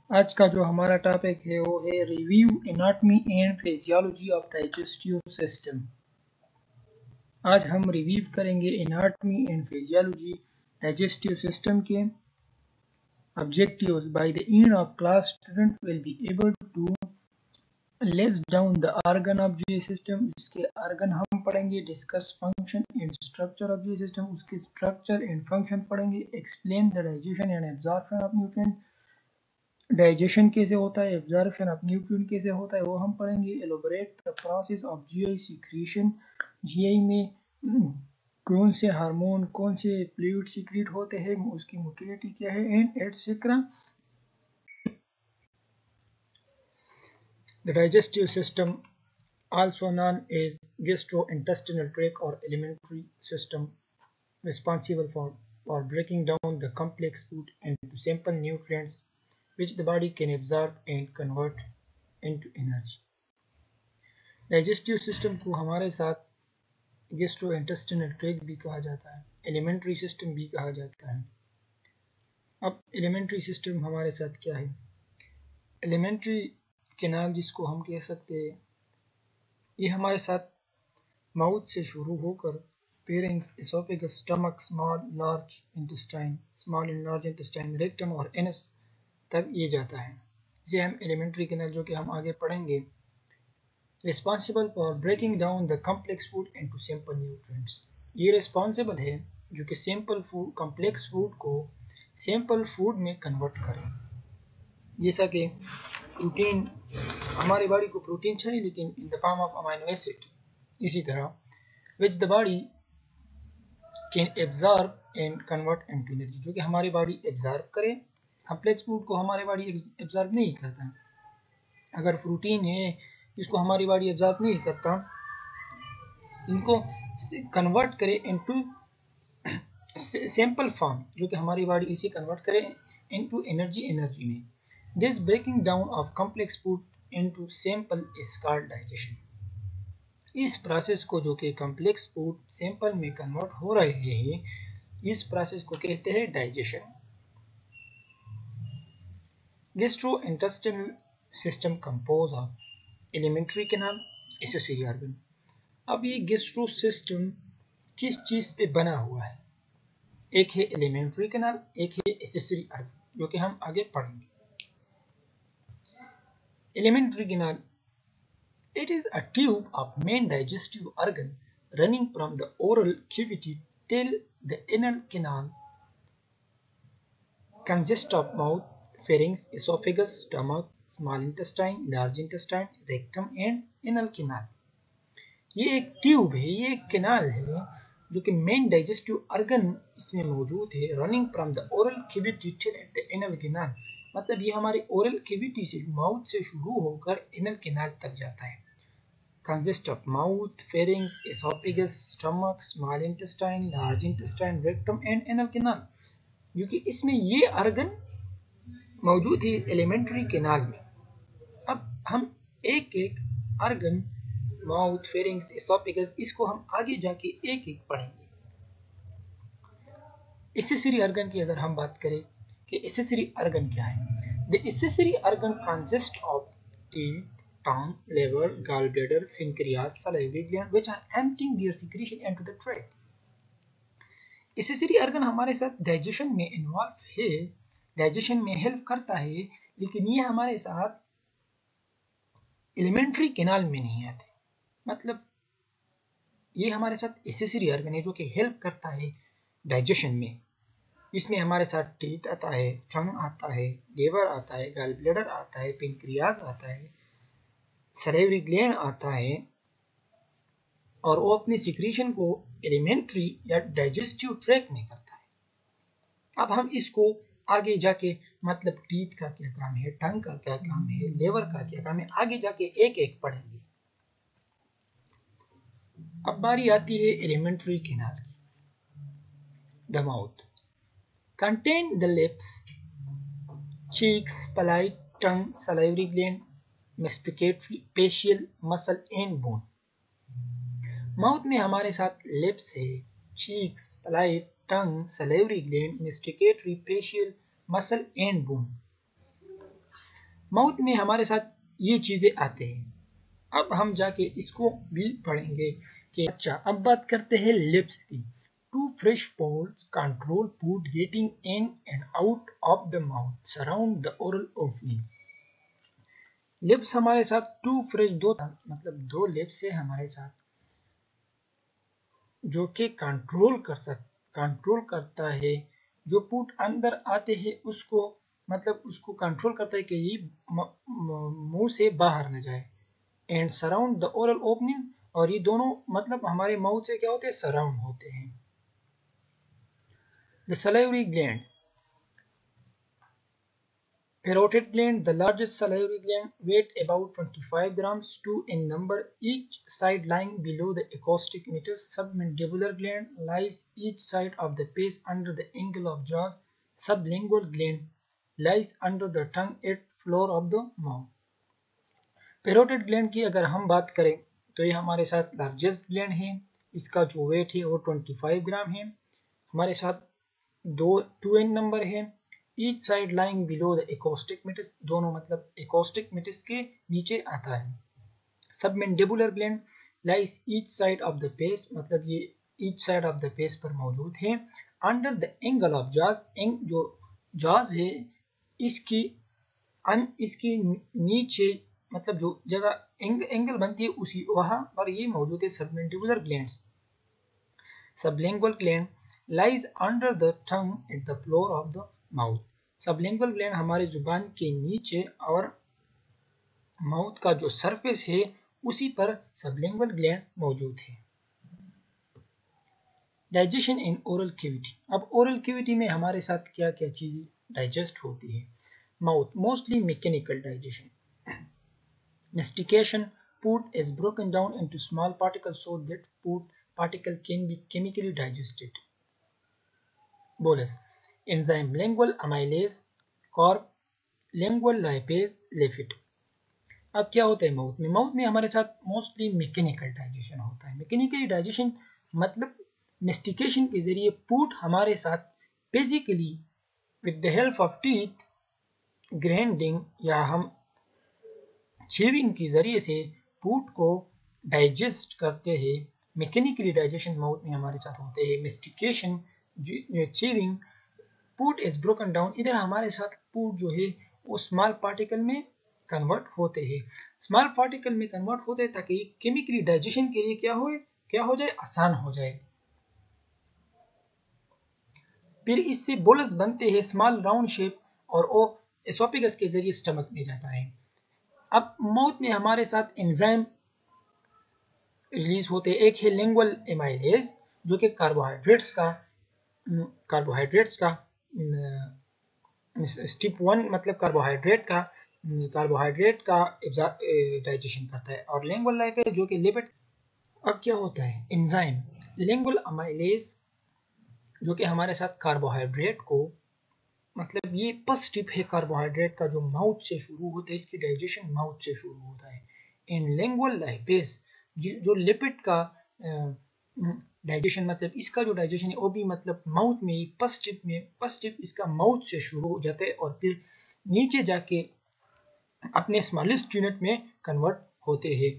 आज का जो हमारा टॉपिक है वो है review anatomy and physiology of digestive system. आज हम रिव्यू करेंगे anatomy and physiology digestive system के objectives. By the end of class student will be able to list down the organ of G system. इसके organ हम पढ़ेंगे, discuss function and structure of G system, उसके structure and function पढ़ेंगे, explain the digestion and absorption of nutrient, digestion कैसे होता है, absorption of nutrient कैसे होता है वो हम पढ़ेंगे। Elaborate the process of GI secretion, GI में कौन से हार्मोन, कौन से फ्लूइड सीक्रेट होते हैं, उसकी मोटिलिटी क्या है, and etcetera. The digestive system also known as gastrointestinal tract or alimentary system, responsible for breaking down the complex food into simple nutrients which the body can absorb and convert into energy. Digestive system को हमारे साथ gastrointestinal tract भी कहा जाता है, elementary system भी कहा जाता है। अब एलिमेंट्री सिस्टम हमारे साथ क्या है? एलिमेंट्री कैनाल जिसको हम कह सकते हैं, ये हमारे साथ माउथ से शुरू होकर pharynx, oesophagus, stomach, small large intestine, rectum और एनस तक ये जाता है। ये हम एलिमेंट्री कैनाल जो कि हम आगे पढ़ेंगे, responsible for breaking down the complex food into simple nutrients. ये रिस्पॉन्सिबल है जो कि सिंपल फूड, कॉम्प्लेक्स फूड को सिंपल फूड में कन्वर्ट करें। जैसा कि प्रोटीन, हमारी बॉडी को प्रोटीन चाहिए लेकिन in the form of amino acid, इसी तरह which the body can absorb and convert into energy, जो कि हमारी बॉडी एब्जॉर्ब करे। कॉम्प्लेक्स फूड को हमारी बॉडी एब्जॉर्ब नहीं करता। अगर प्रोटीन है जिसको हमारी बॉडी एब्जॉर्ब नहीं करता, इनको कन्वर्ट करे इनटू सिंपल फॉर्म, जो कि हमारी बॉडी इसे कन्वर्ट करे इनटू एनर्जी में। This breaking down of complex food into simple is called digestion. इस प्रोसेस को, जो कि कॉम्प्लेक्स फूड सिंपल में कन्वर्ट हो रहे हैं, इस प्रोसेस को कहते हैं digestion. Gastrointestinal system compose of alimentary canal, accessory organ. अब ये गैस्ट्रो सिस्टम किस चीज पे बना हुआ है? एक है एलिमेंट्री कैनाल, एक है एसेसरी ऑर्गन, जो कि हम आगे पढ़ेंगे। Alimentary canal, it is a tube of main digestive organ running from the oral cavity till the anal canal, consists of mouth, pharynx, esophagus, stomach, small intestine, large intestine, rectum and anal canal। ये एक tube है, ये एक canal है जो कि main digestive organ इसमें मौजूद है, running from the oral cavity till the anal canal. मतलब ये हमारे ओरल कैविटी से, माउथ से शुरू होकर एनल कैनाल तक जाता है। Consist of mouth, pharynx, esophagus, stomach, small intestine, large intestine, rectum and anal canal, जो कि इसमें ये ऑर्गन मौजूद है एलिमेंट्री कैनाल में। अब हम एक एक ऑर्गन, माउथ, फेरिंग्स, एसोफेगस, इसको हम आगे जाके एक एक पढ़ेंगे। एसेसरी ऑर्गन की अगर हम बात करें कि एसेसरी ऑर्गन क्या है, the accessory organ consist of teeth, tongue, liver, gallbladder, pancreas, salivary gland, which are emptying their secretion into the tract। Accessory organ हमारे साथ डाइजेशन में इन्वॉल्व है, डाइजेशन में हेल्प करता है, लेकिन ये हमारे साथ एलिमेंट्री कैनाल में नहीं आते। मतलब ये हमारे साथ एसेसरी ऑर्गन है जो कि हेल्प करता है डाइजेशन में। इसमें हमारे साथ टीथ आता है, टंग आता है, लिवर आता है, गॉल ब्लैडर आता है, पेनक्रियाज आता है, सलेवरी ग्लैंड आता है, और वो अपनी सिक्रीशन को एलिमेंट्री या डाइजेस्टिव ट्रैक्ट में करता है। अब हम इसको आगे जाके, मतलब टीथ का क्या काम है, टंग का क्या काम है, लिवर का क्या काम है, आगे जाके एक एक पढ़ेंगे। अब बारी आती है एलिमेंट्री कैनाल की। The mouth contain the lips, cheeks, palate, tongue, salivary gland, masticatory, facial, muscle and bone। Mouth में हमारे साथ लिप्स है, cheeks, polite, tongue, salivary gland, masticatory, facial, muscle and bone. Mouth में हमारे साथ ये चीजें आते हैं। अब हम जाके इसको भी पढ़ेंगे कि अच्छा, अब बात करते हैं लिप्स की। Two fresh pores control food getting in and out of the mouth surround the oral opening. Lips हमारे साथ टू फ्रेश, दो मतलब दो लिप्स है हमारे साथ, जो कि कंट्रोल करता है जो फूड अंदर आते हैं उसको, मतलब उसको कंट्रोल करता है कि ये मुंह से बाहर न जाए। And surround the oral opening, और ये दोनों मतलब हमारे माउथ से क्या होते हैं, सराउंड होते हैं। The salivary gland, parotid gland, the largest salivary gland, weight about 25 grams, 2 in number, each side lying below the acoustic meatus. Submandibular gland lies each side of the face under the angle of jaws. Sublingual gland lies under the tongue at floor of the mouth. Parotid gland की अगर हम बात करें तो ये हमारे साथ largest gland है। इसका जो वेट है वो 25 ग्राम है। हमारे साथ दो 2 इन नंबर है। Each side lying below the acoustic meatus, दोनों मतलब एकॉस्टिक मेटिस के नीचे आता है। Submandibular gland lies each side of the face, मतलब ये each side of the face पर मौजूद है। Under the angle of jaws, जो जॉज है इसकी इसके नीचे, मतलब जो जगह एंगल बनती है उसी वहां पर ये मौजूद है submandibular glands. Sublingual gland lies under the tongue at the floor of the mouth. Sublingual gland हमारे जुबान के नीचे और माउथ का जो सरफेस है उसी पर सबलिंगुअल ग्लैंड मौजूद है। डाइजेशन इन ओरल कैविटी, अब ओरल कैविटी में हमारे साथ क्या क्या चीजें डाइजेस्ट होती है। Mouth mostly mechanical digestion, mastication, food is broken down into small particles so that food particle can be chemically digested. Bolus, enzyme lingual amylase, corp, lingual lipase, lipid. अब क्या होता है माउथ में? माउथ में हमारे साथ मोस्टली मैकेनिकल डाइजेशन होता है। मैकेनिकली डाइजेशन मतलब मेस्टिकेशन के जरिए फूड हमारे साथ basically with the help of teeth grinding या हम चीविंग के जरिए से फूड को डाइजेस्ट करते हैं। मैकेनिकली डाइजेशन माउथ में हमारे साथ होते हैं। Mastication, chewing, food is broken down, इधर हमारे साथ फूड जो है वो स्मॉल पार्टिकल में कन्वर्ट होते हैं। स्मॉल पार्टिकल में कन्वर्ट होते हैं ताकि केमिकली डाइजेशन के लिए क्या हो जाए, आसान हो जाए। फिर इससे बोलस बनते हैं स्मॉल राउंड शेप, और वो एसोफेगस के जरिए स्टमक में जाता है। अब माउथ में हमारे साथ एंजाइम रिलीज होते हैं। एक है लिंगुअल एमाइलेज जो कि कार्बोहाइड्रेट्स का स्टेप 1 मतलब कार्बोहाइड्रेट का डाइजेशन करता है, और लिंगुअल लाइपेज जो कि लिपिड। अब क्या होता है, एंजाइम लिंगुअल अमाइलेज जो कि हमारे साथ कार्बोहाइड्रेट को, मतलब ये फर्स्ट स्टेप है कार्बोहाइड्रेट का जो माउथ से शुरू होता है, इसकी डाइजेशन माउथ से शुरू होता है। इन लिंगुअल लाइपेज जो लिपिड का डाइजेशन, मतलब इसका जो डाइजेशन है वो भी मतलब माउथ में फर्स्ट स्टेप इसका माउथ से शुरू हो जाता है और फिर नीचे जाके अपने स्मॉलेस्ट यूनिट में कन्वर्ट होते हैं।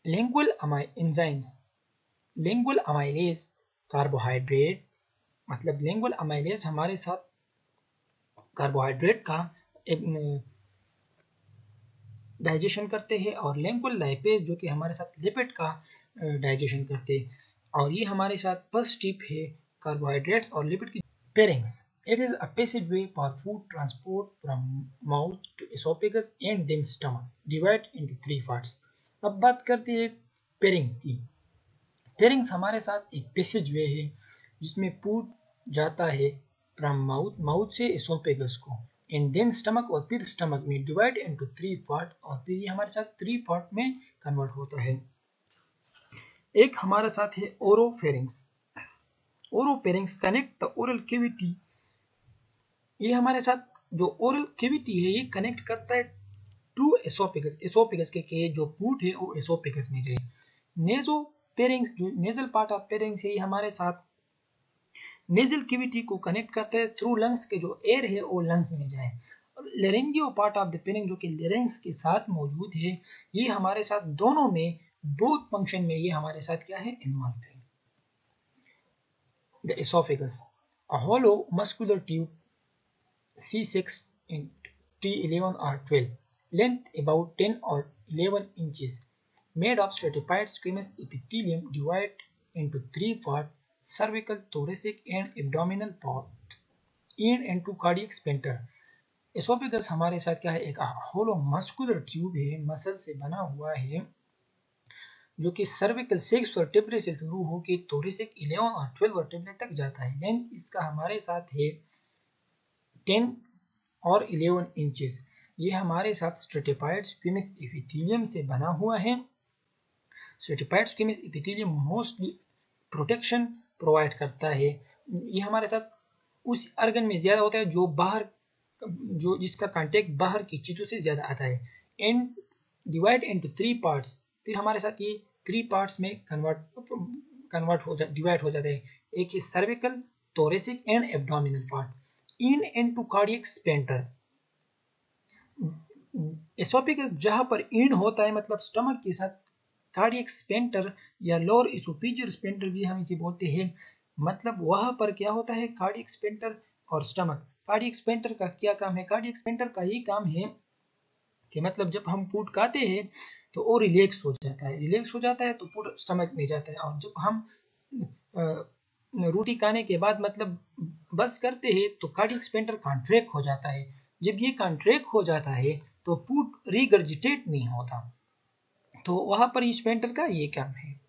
Lingual enzymes, lingual amylase carbohydrate, मतलब लिंगुअल अमाइलेज हमारे साथ कार्बोहाइड्रेट का डाइजेशन करते हैं, और लिंगुअल लाइपेज जो कि हमारे साथ लिपिड का डाइजेशन करते हैं, और ये हमारे साथ फर्स्ट स्टेप है कार्बोहाइड्रेट्स और लिपिड की। Pharynx, it is a passageway for food transport from mouth to esophagus and then stomach, divided into 3 parts. अब बात करते हैं फेरिंक्स की। फेरिंक्स हमारे साथ एक पैसेजवे है जिसमें फूड जाता है फ्रॉम माउथ से एसोफेगस को, एंड देन स्टमक, और फिर स्टमक में डिवाइड इनटू 3 पार्ट, और फिर ये हमारे साथ 3 पार्ट में कन्वर्ट होता है। एक हमारे साथ है ओरोफेरिंक्स। ओरोफेरिंक्स कनेक्ट द ओरल कैविटी, ये हमारे साथ जो ओरल कैविटी है ये कनेक्ट करता है टू एसोफेगस, एसोफेगस के जो फूड है वो एसोफेगस में जाए। नेजोफेरिंक्स जो नेजल पार्ट ऑफ फेरिंक्स है ये हमारे साथ नेजल कैविटी को कनेक्ट करता है थ्रू लंग्स के, जो एयर है वो लंग्स में जाए। और लेरेंजियो पार्ट ऑफ द पेरिंग जो कि लेरेंस के साथ मौजूद है, ये हमारे साथ दोनों में बोथ फंक्शन में ये हमारे साथ क्या है, इन्वॉल्व है। The oesophagus, a hollow muscular tube C6 in T11 or 12, length about 10 or 11 inches, made of stratified squamous epithelium divided into three parts: cervical, thoracic and abdominal part, end and two cardiac sphincter। Oesophagus हमारे साथ क्या है, एक होलो muscular tube है, muscle से बना हुआ है, जो कि सर्विकल 6 वर्टेब्रे से शुरू होकर थोरेसिक 11 और 12 वर्टेब्रे तक जाता है। लेंथ इसका हमारे साथ है 10 और 11 इंचेस। ये हमारे साथ स्ट्रेटिफाइड स्क्विमस एपिथेलियम से बना हुआ है। Stratified squamous epithelium mostly protection provide करता है। ये हमारे साथ उस ऑर्गन में ज्यादा होता है जो बाहर, जो जिसका कांटेक्ट बाहर की चीजों से ज्यादा आता है। एंड डिवाइड इनटू 3 पार्ट्स, फिर हमारे साथ ये 3 पार्ट्स में डिवाइड हो जाते हैं। एक है cervical, thoracic and abdominal part. In and to cardiac sphincter, oesophagus जहां पर इन होता है मतलब स्टमक के साथ, कार्डियक स्पेंटर या लोअर एसोफेजियल स्पेंटर भी हम इसे बोलते हैं, मतलब वहां पर क्या होता है, कार्डियक स्पेंटर और स्टमक। कार्डियक स्पेंटर का क्या काम है, कार्डियक स्पेंटर का ये काम है कि मतलब जब हम फूड खाते हैं तो वो रिलैक्स हो जाता है, रिलैक्स हो जाता है तो फूड स्टमक में जाता है। और जब हम रोटी खाने के बाद मतलब बस करते हैं तो कार्डियक स्पेंटर कॉन्ट्रैक्ट हो जाता है। जब ये कॉन्ट्रैक्ट हो जाता है तो फूड रिगर्जिटेट नहीं होता, तो वहां पर स्पेंटर का ये काम है।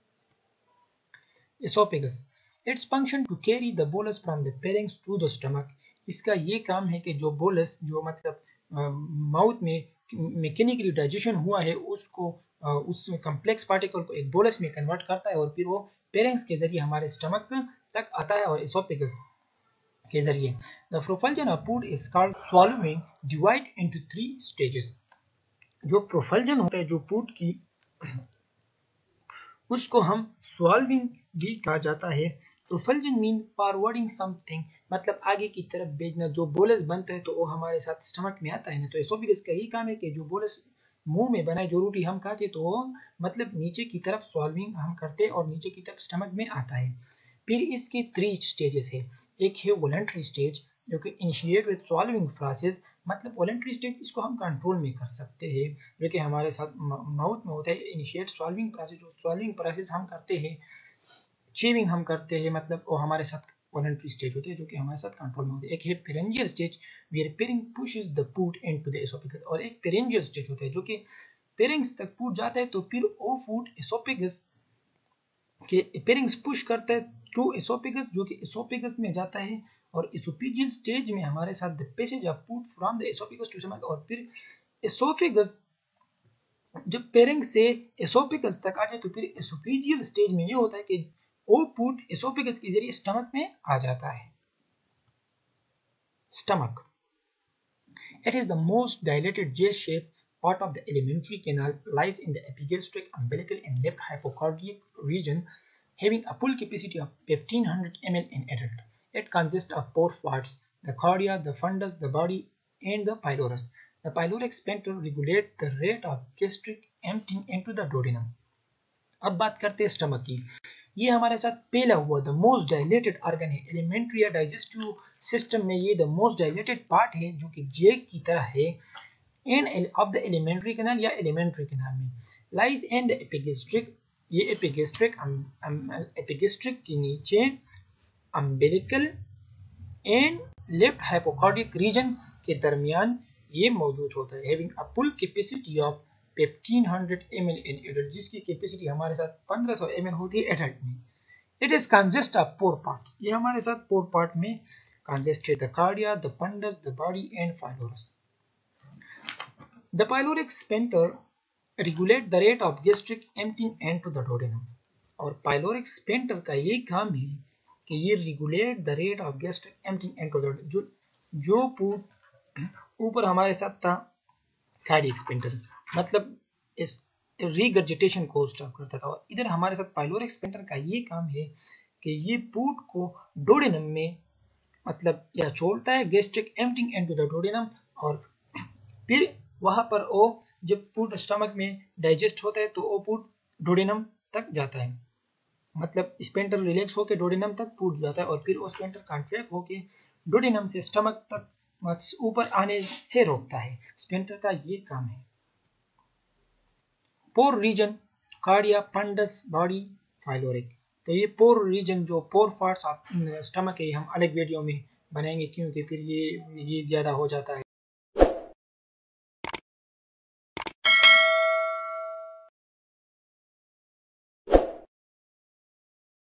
Oesophagus, its function to carry the bolus from the pharynx to the stomach. इसका ये काम है कि जो बोलस, जो मतलब माउथ में मैकेनिकली डाइजेशन हुआ है उसको उस कम्प्लेक्स पार्टिकल को एक बोलस में कन्वर्ट करता है और फिर वो फेरिंग्स के जरिए हमारे स्टमक तक आता है और एसोफेगस के जरिए। The propulsion of food is called swallowing, divide into 3 stages. जो प्रोफल्जन होता है जो फूड की, उसको हम स्वॉल्विंग भी कहा जाता है। प्रोफल्जन मीन फॉरवर्डिंग समथिंग, मतलब आगे की तरफ भेजना। जो बोलस बनता है तो वो हमारे साथ स्टमक में आता है ना, तो एसोफेगस का यही काम है कि जो बोलस मुंह में बनाए, जो रोटी हम खाते तो वो मतलब नीचे की तरफ स्वॉल्विंग हम करते और नीचे की तरफ स्टमक में आता है। फिर इसके 3 स्टेजेस है। एक है वॉलंटरी स्टेज जो कि इनिशिएट विद स्वॉल्विंग प्रोसेस, मतलब वॉलंटरी स्टेज इसको हम कंट्रोल में कर सकते हैं, जो कि हमारे साथ माउथ में होता है। इनिशिएट स्वॉल्विंग प्रोसेस, जो स्वॉल्विंग प्रोसेस हम करते हैं, चीविंग हम करते हैं, मतलब वो हमारे साथ वॉलंटरी स्टेज होती है जो कि हमारे साथ कंट्रोल में होती है। एक है pharyngeal stage where pharynx pushes the food into the oesophagus, और एक पेरेंजियल स्टेज होता है जो कि पेरिंग्स तक फूड जाता है तो फिर वो फूड एसोफेगस के पेरिंग्स पुश करता है टू एसोफेगस, जो कि एसोफेगस में जाता है। और एसोफेजियल स्टेज में हमारे साथ the passage of food from the oesophagus to stomach, और फिर एसोफेगस जब पेरिंग से एसोफेगस तक आ जाए तो फिर एसोफेजियल स्टेज में ये होता है कि वो फूड एसोफेगस के जरिए स्टमक में आ जाता है। Stomach, it is the most dilated J-shaped part of the alimentary canal, lies in the epigastric, umbilical and left hypocardiac region, having a full capacity of 1500 ml in adult. It consists of 4 parts: the cardia, the fundus, the body, and the pylorus. The pyloric sphincter regulates the rate of gastric emptying into the duodenum. अब बात करते हैं stomach की। ये हमारे साथ पहला हुआ द मोस्ट डायलेटेड ऑर्गन है एलिमेंट्री या डाइजेस्टिव सिस्टम में। ये द मोस्ट डायलेटेड पार्ट है जो कि जेग की तरह है in of the alimentary canal या एलिमेंट्री कैनाल में। लाइज इन द एपिगेस्ट्रिक, ये एपिगेस्ट्रिक के नीचे umbilical and left hypochondriac region के दरमियान ये मौजूद होता है। Having a full capacity of 1500 ml in adult, जिसकी कैपेसिटी हमारे साथ 1500 ml होती है एडल्ट में। It is consist of 4 parts, ये हमारे साथ 4 पार्ट में consisted: the cardia, the fundus, the body and pylorus. The pyloric स्पेंटर regulate the rate of gastric emptying into the duodenum, और पाइलोरिक स्पेंटर का ये काम है कि ये regulate the rate of gastric emptying into the duodenum. जो food ऊपर हमारे साथ था कार्डियक स्पेंटर, मतलब इस रिगर्जिटेशन को स्टॉप करता था, और इधर हमारे साथ पाइलोरिक स्पेंटर का ये काम है कि ये फूड को डोडेनम में मतलब या छोड़ता है, gastric emptying into the duodenum, और फिर वहाँ पर वो जब फूड स्टमक में डाइजेस्ट होता है तो वो फूड डोडेनम तक जाता है, मतलब स्पेंटर रिलैक्स होकर डोडेनम तक फूड जाता है और फिर वो स्पेंटर कॉन्ट्रैक्ट होकर डोडेनम से स्टमक तक ऊपर आने से रोकता है। स्पेंटर का ये काम है। पोर रीजन कार्डिया फंडस बॉडी फाइलोरिक, तो ये पोर रीजन जो पोर पार्ट्स स्टमक है हम अलग वीडियो में बनाएंगे क्योंकि फिर ये ज़्यादा हो जाता है।